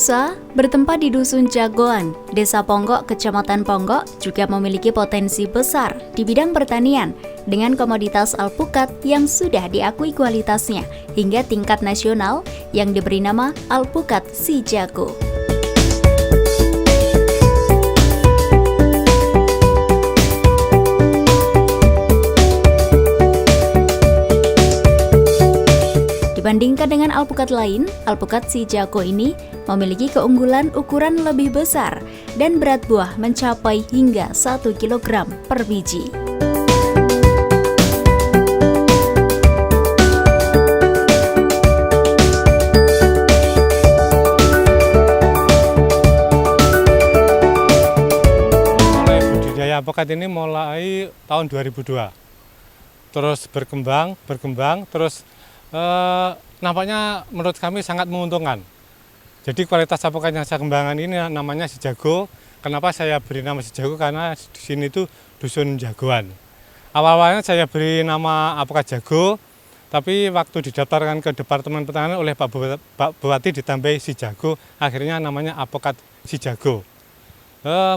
Pemirsa, bertempat di Dusun Jagoan, Desa Ponggok, Kecamatan Ponggok juga memiliki potensi besar di bidang pertanian dengan komoditas alpukat yang sudah diakui kualitasnya hingga tingkat nasional yang diberi nama alpukat si jago. Dibandingkan dengan alpukat lain, alpukat si jago ini memiliki keunggulan ukuran lebih besar dan berat buah mencapai hingga 1 kg per biji. Mulai budidaya alpukat ini mulai tahun 2002. Terus berkembang, terus nampaknya menurut kami sangat menguntungkan. Jadi kualitas alpukat yang saya kembangkan ini namanya si jago. Kenapa saya beri nama si jago? Karena di sini itu dusun jagoan. Awal-awalnya saya beri nama alpukat jago, tapi waktu didaftarkan ke Departemen Pertanian oleh Pak Bupati ditambahi si jago, akhirnya namanya alpukat si jago.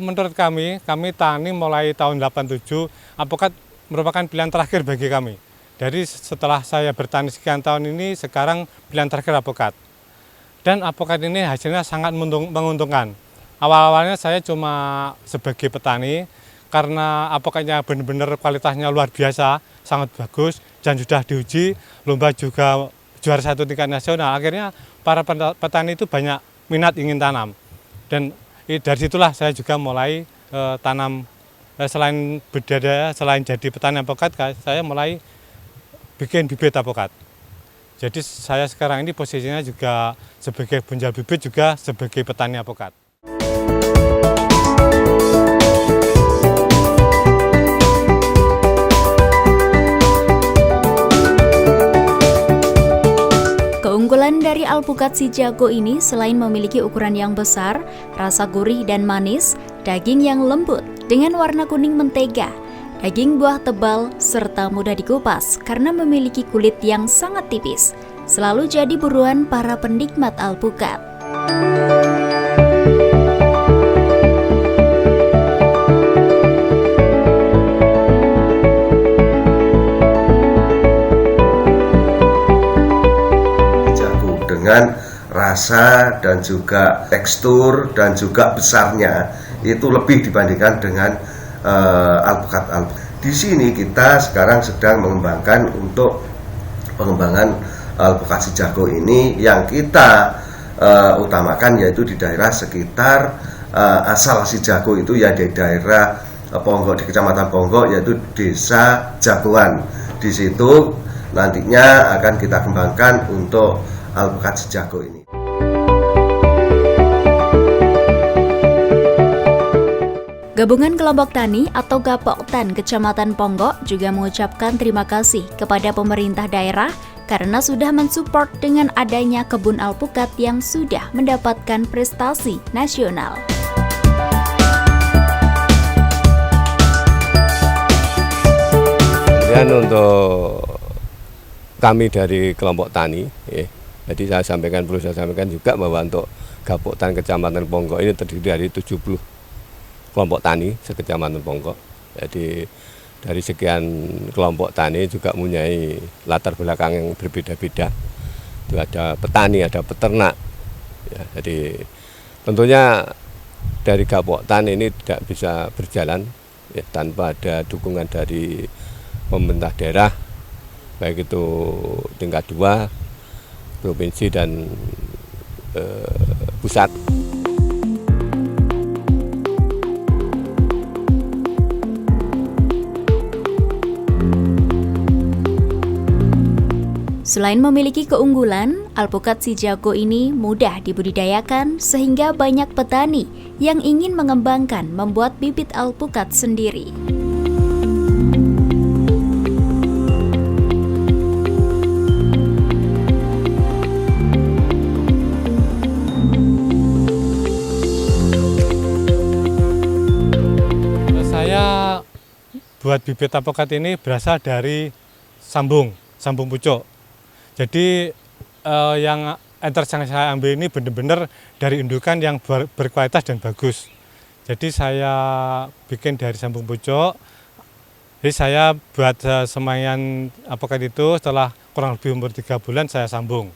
Menurut kami tani mulai tahun 87, alpukat merupakan pilihan terakhir bagi kami. Jadi setelah saya bertani sekian tahun ini, sekarang pilihan terakhir alpukat. Dan alpukat ini hasilnya sangat menguntungkan. Awal-awalnya saya cuma sebagai petani, karena alpukatnya benar-benar kualitasnya luar biasa, sangat bagus, dan sudah diuji, lomba juga juara 1 tingkat nasional. Akhirnya para petani itu banyak minat ingin tanam. Dan dari situlah saya juga mulai tanam, selain budidaya, selain jadi petani alpukat, saya mulai bikin bibit alpukat. Jadi saya sekarang ini posisinya juga sebagai penjual bibit, juga sebagai petani alpukat. Keunggulan dari alpukat si jago ini selain memiliki ukuran yang besar, rasa gurih dan manis, daging yang lembut dengan warna kuning mentega, daging buah tebal, serta mudah dikupas karena memiliki kulit yang sangat tipis, selalu jadi buruan para penikmat alpukat. Jago dengan rasa dan juga tekstur dan juga besarnya itu lebih dibandingkan dengan alpukat. Di sini kita sekarang sedang mengembangkan untuk pengembangan alpukat si jago ini, yang kita utamakan yaitu di daerah sekitar asal si jago itu ya di daerah Ponggok, di Kecamatan Ponggok, yaitu Desa Jagoan. Di situ nantinya akan kita kembangkan untuk alpukat si jago ini. Gabungan Kelompok Tani atau Gapoktan Kecamatan Ponggok juga mengucapkan terima kasih kepada pemerintah daerah karena sudah mensupport dengan adanya kebun alpukat yang sudah mendapatkan prestasi nasional. Dan untuk kami dari kelompok tani, jadi perlu saya sampaikan juga bahwa untuk Gapoktan Kecamatan Ponggok ini terdiri dari 70 kelompok tani sekecamatan Ponggok. Jadi dari sekian kelompok tani juga mempunyai latar belakang yang berbeda-beda. Itu ada petani, ada peternak. Ya, jadi tentunya dari Gapoktan ini tidak bisa berjalan ya, tanpa ada dukungan dari pemerintah daerah, baik itu tingkat 2, provinsi dan pusat. Selain memiliki keunggulan, alpukat si jago ini mudah dibudidayakan sehingga banyak petani yang ingin mengembangkan membuat bibit alpukat sendiri. Saya buat bibit alpukat ini berasal dari sambung pucuk. Jadi yang enter yang saya ambil ini benar-benar dari indukan yang berkualitas dan bagus. Jadi saya bikin dari sambung pucuk. Jadi saya buat semaian alpukat itu setelah kurang lebih umur 3 bulan saya sambung.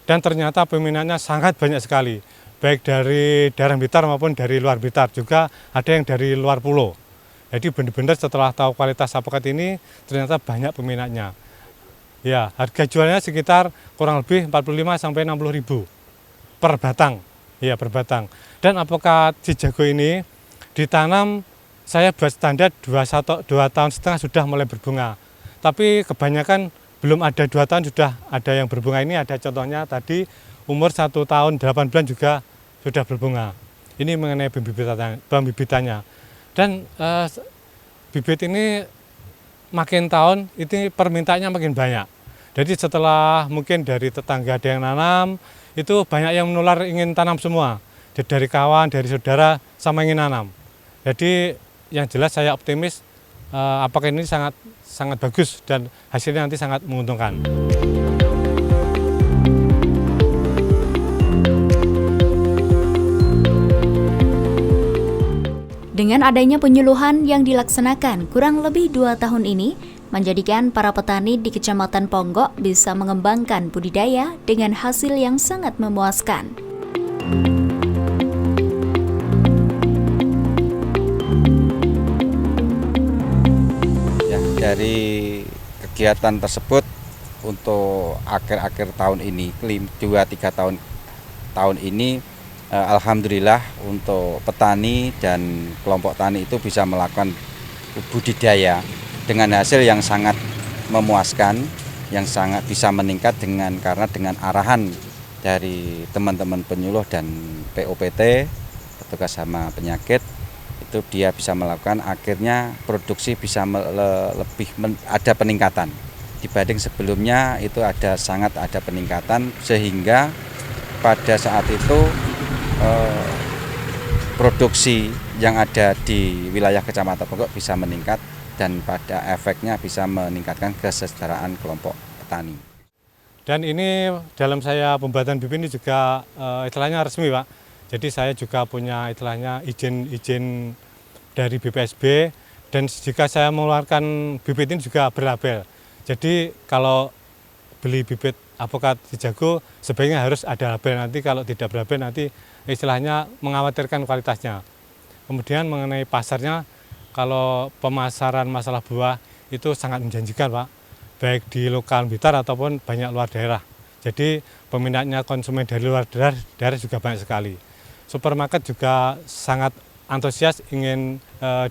Dan ternyata peminatnya sangat banyak sekali. Baik dari daerah Blitar maupun dari luar Blitar, juga ada yang dari luar pulau. Jadi benar-benar setelah tahu kualitas alpukat ini ternyata banyak peminatnya. Ya, harga jualnya sekitar kurang lebih 45 sampai 60 ribu per batang. Ya, per batang. Dan alpukat si jago ini ditanam saya buat standar 2 tahun setengah sudah mulai berbunga. Tapi kebanyakan belum ada 2 tahun sudah ada yang berbunga. Ini ada contohnya tadi umur 1 tahun 8 bulan juga sudah berbunga. Ini mengenai pembibitannya. Dan bibit ini makin tahun itu permintaannya makin banyak. Jadi setelah mungkin dari tetangga ada yang nanam, itu banyak yang menular ingin tanam semua. Dari kawan, dari saudara sama ingin nanam. Jadi yang jelas saya optimis apakah ini sangat bagus dan hasilnya nanti sangat menguntungkan. Dengan adanya penyuluhan yang dilaksanakan kurang lebih 2 tahun ini, menjadikan para petani di Kecamatan Ponggok bisa mengembangkan budidaya dengan hasil yang sangat memuaskan. Ya, dari kegiatan tersebut untuk akhir-akhir tahun ini, 2-3 tahun ini, alhamdulillah untuk petani dan kelompok tani itu bisa melakukan budidaya dengan hasil yang sangat memuaskan, yang sangat bisa meningkat karena dengan arahan dari teman-teman penyuluh dan POPT, petugas hama penyakit, itu dia bisa melakukan, akhirnya produksi bisa ada peningkatan dibanding sebelumnya. Itu sangat ada peningkatan sehingga pada saat itu produksi yang ada di wilayah Kecamatan Ponggok bisa meningkat dan pada efeknya bisa meningkatkan kesejahteraan kelompok petani. Dan ini dalam saya pembuatan bibit ini juga istilahnya resmi, Pak. Jadi saya juga punya istilahnya izin dari BPSB, dan jika saya mengeluarkan bibit ini juga berlabel. Jadi kalau beli bibit alpukat si jago sebaiknya harus ada label, nanti kalau tidak berlabel nanti istilahnya mengkhawatirkan kualitasnya. Kemudian mengenai pasarnya, kalau pemasaran masalah buah itu sangat menjanjikan, Pak, baik di lokal Blitar ataupun banyak luar daerah. Jadi peminatnya konsumen dari luar daerah juga banyak sekali. Supermarket juga sangat antusias ingin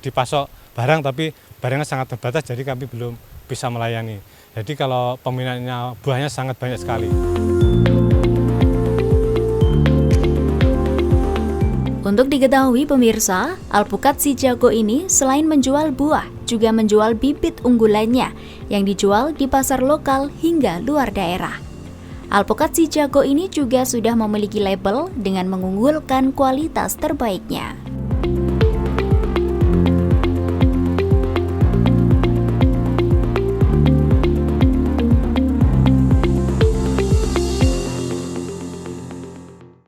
dipasok barang, tapi barangnya sangat terbatas, jadi kami belum bisa melayani. Jadi kalau peminatnya buahnya sangat banyak sekali. Untuk diketahui pemirsa, alpukat si jago ini selain menjual buah, juga menjual bibit unggulannya yang dijual di pasar lokal hingga luar daerah. Alpukat si jago ini juga sudah memiliki label dengan mengunggulkan kualitas terbaiknya.